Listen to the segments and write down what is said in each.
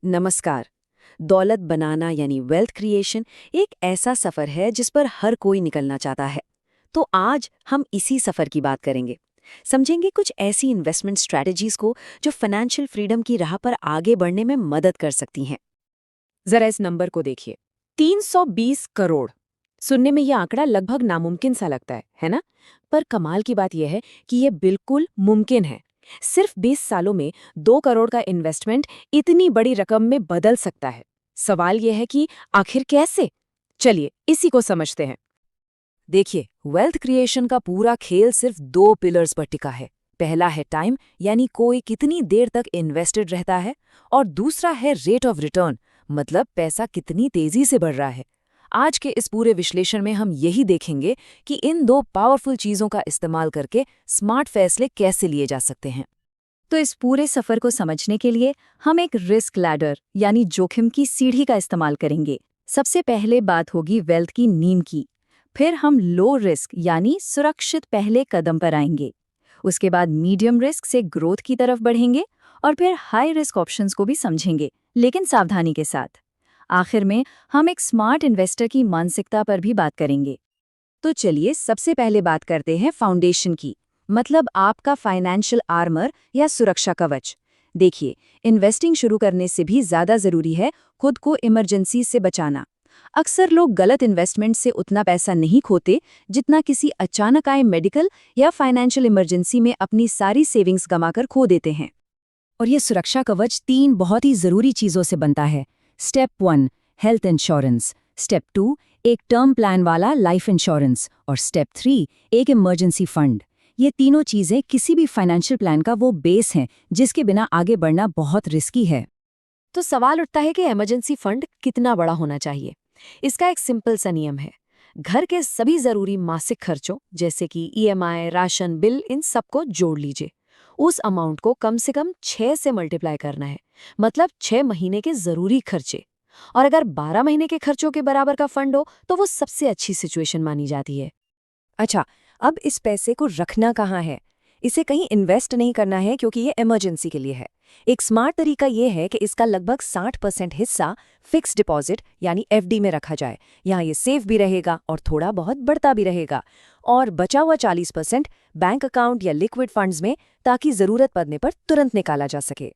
नमस्कार। दौलत बनाना यानी वेल्थ क्रिएशन एक ऐसा सफर है जिस पर हर कोई निकलना चाहता है। तो आज हम इसी सफर की बात करेंगे। समझेंगे कुछ ऐसी इन्वेस्टमेंट स्ट्रैटेजीज को जो फाइनेंशियल फ्रीडम की राह पर आगे बढ़ने में मदद कर सकती हैं। जरा इस नंबर को देखिए, 320 करोड़। सुनने में यह आंकड़ा लगभग नामुमकिन सा लगता है ना? पर कमाल की बात यह है कि यह बिल्कुल मुमकिन है। सिर्फ 20 सालों में 2 करोड़ का इन्वेस्टमेंट इतनी बड़ी रकम में बदल सकता है। सवाल यह है कि आखिर कैसे? चलिए इसी को समझते हैं। देखिए, वेल्थ क्रिएशन का पूरा खेल सिर्फ दो पिलर्स पर टिका है। पहला है टाइम, यानी कोई कितनी देर तक इन्वेस्टेड रहता है, और दूसरा है रेट ऑफ रिटर्न, मतलब पैसा कितनी तेजी से बढ़ रहा है। आज के इस पूरे विश्लेषण में हम यही देखेंगे कि इन दो पावरफुल चीजों का इस्तेमाल करके स्मार्ट फैसले कैसे लिए जा सकते हैं। तो इस पूरे सफर को समझने के लिए हम एक रिस्क लैडर यानी जोखिम की सीढ़ी का इस्तेमाल करेंगे। सबसे पहले बात होगी वेल्थ की नींव की। फिर हम लो रिस्क यानी सुरक्षित पहले कदम पर आएंगे। उसके बाद मीडियम रिस्क से ग्रोथ की तरफ बढ़ेंगे और फिर हाई रिस्क ऑप्शंस को भी समझेंगे, लेकिन सावधानी के साथ। आखिर में हम एक स्मार्ट इन्वेस्टर की मानसिकता पर भी बात करेंगे। तो चलिए सबसे पहले बात करते हैं फाउंडेशन की, मतलब आपका फाइनेंशियल आर्मर या सुरक्षा कवच। देखिए, इन्वेस्टिंग शुरू करने से भी ज्यादा जरूरी है खुद को इमरजेंसी से बचाना। अक्सर लोग गलत इन्वेस्टमेंट से उतना पैसा नहीं खोते जितना किसी अचानक आए मेडिकल या फाइनेंशियल इमरजेंसी में अपनी सारी सेविंग्स गंवाकर खो देते हैं। और ये सुरक्षा कवच 3 बहुत ही जरूरी चीजों से बनता है। Step 1, health insurance. स्टेप 2, एक टर्म प्लान वाला लाइफ इंश्योरेंस। और स्टेप 3, एक इमरजेंसी फंड। ये तीनों चीजें किसी भी फाइनेंशियल प्लान का वो बेस हैं जिसके बिना आगे बढ़ना बहुत रिस्की है। तो सवाल उठता है कि इमरजेंसी फंड कितना बड़ा होना चाहिए? इसका एक सिंपल सा नियम है। घर के सभी जरूरी मासिक खर्चों जैसे कि ईएमआई, राशन बिल, इन सबको जोड़ लीजिए। उस अमाउंट को कम से कम 6 से मल्टीप्लाई करना है, मतलब 6 महीने के जरूरी खर्चे। और अगर 12 महीने के खर्चों के बराबर का फंड हो तो वो सबसे अच्छी सिचुएशन मानी जाती है। अच्छा, अब इस पैसे को रखना कहाँ है? इसे कहीं इन्वेस्ट नहीं करना है क्योंकि ये इमरजेंसी के लिए है। एक स्मार्ट तरीका ये है कि इसका लगभग 60% हिस्सा फिक्स डिपॉजिट यानी एफडी में रखा जाए। यहाँ ये सेफ भी रहेगा और थोड़ा बहुत बढ़ता भी रहेगा। और बचा हुआ 40% बैंक अकाउंट या लिक्विड फंड्स में, ताकि जरूरत पड़ने पर तुरंत निकाला जा सके।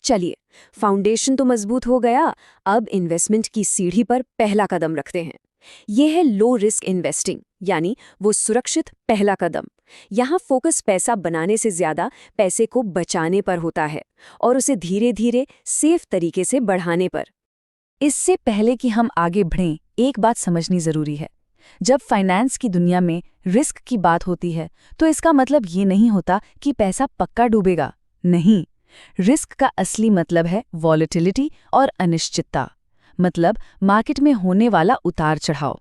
चलिए, फाउंडेशन तो मजबूत हो गया। अब इन्वेस्टमेंट की सीढ़ी पर पहला कदम रखते हैं। यह है लो रिस्क इन्वेस्टिंग, यानी वो सुरक्षित पहला कदम। यहाँ फोकस पैसा बनाने से ज्यादा पैसे को बचाने पर होता है और उसे धीरे धीरे सेफ तरीके से बढ़ाने पर। इससे पहले कि हम आगे बढ़ें, एक बात समझनी जरूरी है। जब फाइनेंस की दुनिया में रिस्क की बात होती है तो इसका मतलब ये नहीं होता कि पैसा पक्का डूबेगा। नहीं, रिस्क का असली मतलब है वॉलेटिलिटी और अनिश्चितता, मतलब मार्केट में होने वाला उतार चढ़ाव।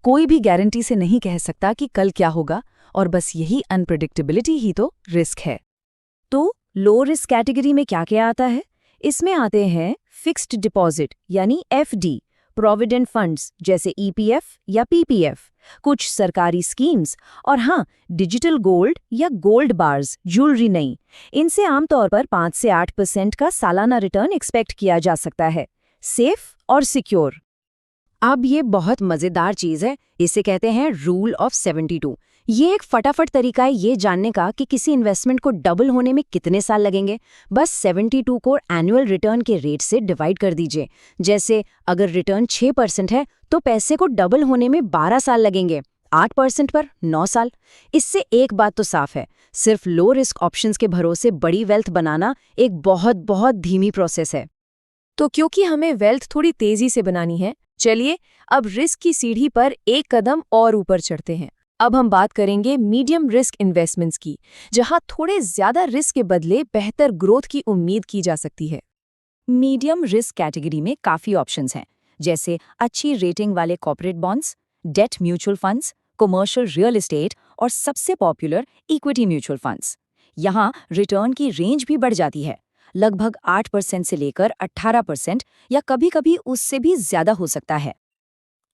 कोई भी गारंटी से नहीं कह सकता कि कल क्या होगा, और बस यही अनप्रेडिक्टेबिलिटी ही तो रिस्क है। तो लो रिस्क कैटेगरी में क्या क्या आता है? इसमें आते हैं फिक्स्ड डिपॉजिट यानी एफडी, प्रोविडेंट फंड्स जैसे ईपीएफ या पीपीएफ, कुछ सरकारी स्कीम्स, और हाँ, डिजिटल गोल्ड या गोल्ड बार्स, ज्वेलरी नहीं। इनसे आमतौर पर 5 से 8% का सालाना रिटर्न एक्सपेक्ट किया जा सकता है। सेफ और सिक्योर। अब ये बहुत मजेदार चीज है, इसे कहते हैं रूल ऑफ 72। ये एक फटाफट तरीका है ये जानने का कि किसी इन्वेस्टमेंट को डबल होने में कितने साल लगेंगे। बस 72 को एनुअल रिटर्न के रेट से डिवाइड कर दीजिए। जैसे अगर रिटर्न 6% है तो पैसे को डबल होने में 12 साल लगेंगे, 8% पर 9 साल। इससे एक बात तो साफ है, सिर्फ लो रिस्क ऑप्शंस के भरोसे बड़ी वेल्थ बनाना एक बहुत बहुत धीमी प्रोसेस है। तो क्योंकि हमें वेल्थ थोड़ी तेजी से बनानी है, चलिए अब रिस्क की सीढ़ी पर एक कदम और ऊपर चढ़ते हैं। अब हम बात करेंगे मीडियम रिस्क इन्वेस्टमेंट्स की, जहां थोड़े ज्यादा रिस्क के बदले बेहतर ग्रोथ की उम्मीद की जा सकती है। मीडियम रिस्क कैटेगरी में काफ़ी ऑप्शंस हैं, जैसे अच्छी रेटिंग वाले corporate bonds, debt mutual funds, commercial real estate और सबसे पॉपुलर इक्विटी म्यूचुअल फंड्स। यहाँ रिटर्न की रेंज भी बढ़ जाती है, लगभग 8% से लेकर 18% या कभी-कभी उससे भी ज्यादा हो सकता है।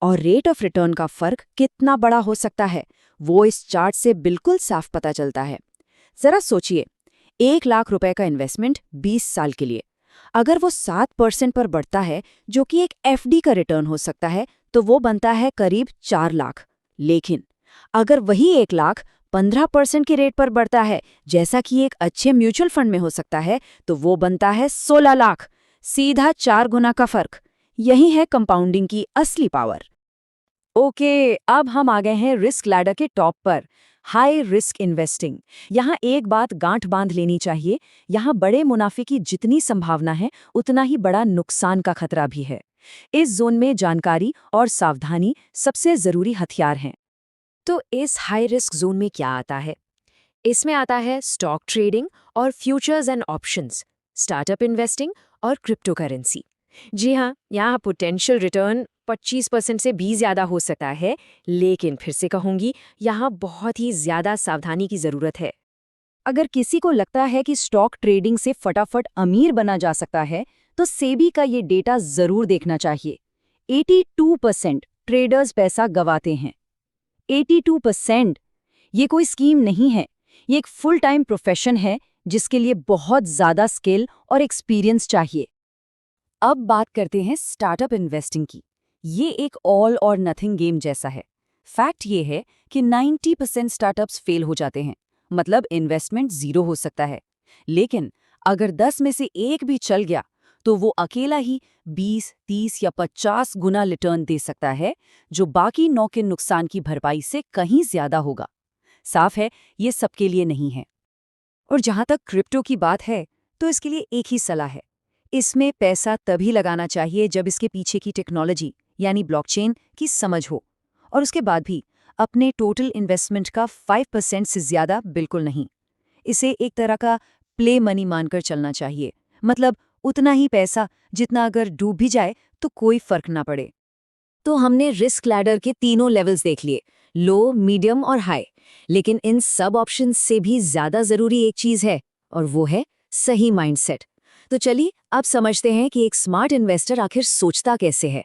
और रेट ऑफ रिटर्न का फर्क कितना बड़ा हो सकता है, वो इस चार्ट से बिल्कुल साफ पता चलता है। जरा सोचिए, 1 लाख रुपए का इन्वेस्टमेंट 20 साल के लिए, अगर वो 7% पर बढ़ता है, जो कि एक एफडी का रिटर्न हो सकता है, तो वो बनता है करीब 4 लाख। लेकिन अगर वही 1 लाख 15% की रेट पर बढ़ता है, जैसा कि एक अच्छे म्यूचुअल फंड में हो सकता है, तो वो बनता है 16 लाख। सीधा 4 गुना का फर्क। यही है कंपाउंडिंग की असली पावर। ओके, अब हम आ गए हैं रिस्क लैडर के टॉप पर, हाई रिस्क इन्वेस्टिंग। यहाँ एक बात गांठ बांध लेनी चाहिए, यहाँ बड़े मुनाफे की जितनी संभावना है उतना ही बड़ा नुकसान का खतरा भी है। इस जोन में जानकारी और सावधानी सबसे जरूरी हथियार हैं। तो इस हाई रिस्क जोन में क्या आता है? इसमें आता है स्टॉक ट्रेडिंग और futures and options, startup investing और क्रिप्टो करेंसी। जी हाँ, यहाँ पोटेंशियल रिटर्न 25% से भी ज़्यादा हो सकता है, लेकिन फिर से कहूँगी, यहाँ बहुत ही ज़्यादा सावधानी की ज़रूरत है। अगर किसी को लगता है कि स्टॉक ट्रेडिंग से फटाफट अमीर बना जा सकता है, तो सेबी का ये डेटा जरूर देखना चाहिए। 82% ट्रेडर्स पैसा गंवाते हैं। 82%! ये कोई स्कीम नहीं है, ये एक फुल टाइम प्रोफेशन है जिसके लिए बहुत ज़्यादा स्किल और एक्सपीरियंस चाहिए। अब बात करते हैं स्टार्टअप इन्वेस्टिंग की। ये एक ऑल और नथिंग गेम जैसा है। फैक्ट ये है कि 90% स्टार्टअप्स फेल हो जाते हैं, मतलब इन्वेस्टमेंट जीरो हो सकता है। लेकिन अगर 10 में से एक भी चल गया, तो वो अकेला ही 20, 30 या 50 गुना रिटर्न दे सकता है, जो बाकी 9 के नुकसान की भरपाई से कहीं ज्यादा होगा। साफ है, ये सबके लिए नहीं है। और जहां तक क्रिप्टो की बात है, तो इसके लिए एक ही सलाह है। इसमें पैसा तभी लगाना चाहिए जब इसके पीछे की टेक्नोलॉजी यानी ब्लॉकचेन की समझ हो, और उसके बाद भी अपने टोटल इन्वेस्टमेंट का 5% से ज़्यादा बिल्कुल नहीं। इसे एक तरह का प्ले मनी मानकर चलना चाहिए, मतलब उतना ही पैसा जितना अगर डूब भी जाए तो कोई फर्क ना पड़े। तो हमने रिस्क लैडर के तीनों लेवल्स देख लिए, लो, मीडियम और हाई। लेकिन इन सब ऑप्शंस से भी ज़्यादा ज़रूरी एक चीज़ है, और वो है सही माइंडसेट। तो चलिए अब समझते हैं कि एक स्मार्ट इन्वेस्टर आखिर सोचता कैसे है।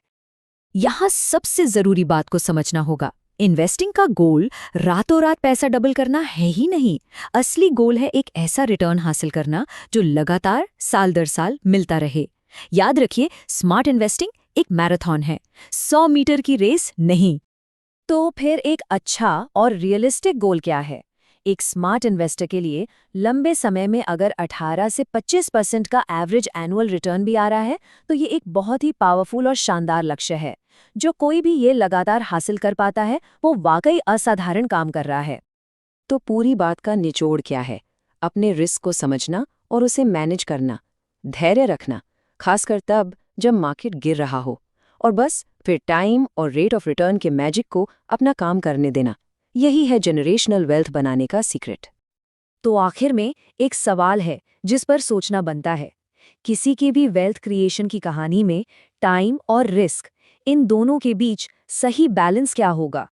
यहाँ सबसे ज़रूरी बात को समझना होगा। इन्वेस्टिंग का गोल रातों रात पैसा डबल करना है ही नहीं। असली गोल है एक ऐसा रिटर्न हासिल करना जो लगातार साल दर साल मिलता रहे। याद रखिए, स्मार्ट इन्वेस्टिंग एक मैराथन है, 100 मीटर की रेस नहीं। तो फिर एक अच्छा और रियलिस्टिक गोल क्या है? एक स्मार्ट इन्वेस्टर के लिए लंबे समय में अगर 18 से 25% का एवरेज एनुअल रिटर्न भी आ रहा है, तो ये एक बहुत ही पावरफुल और शानदार लक्ष्य है। जो कोई भी ये लगातार हासिल कर पाता है, वो वाकई असाधारण काम कर रहा है। तो पूरी बात का निचोड़ क्या है? अपने रिस्क को समझना और उसे मैनेज करना, धैर्य रखना, खासकर तब जब मार्केट गिर रहा हो, और बस फिर टाइम और रेट ऑफ रिटर्न के मैजिक को अपना काम करने देना। यही है जनरेशनल वेल्थ बनाने का सीक्रेट। तो आखिर में एक सवाल है जिस पर सोचना बनता है। किसी की भी वेल्थ क्रिएशन की कहानी में टाइम और रिस्क, इन दोनों के बीच सही बैलेंस क्या होगा?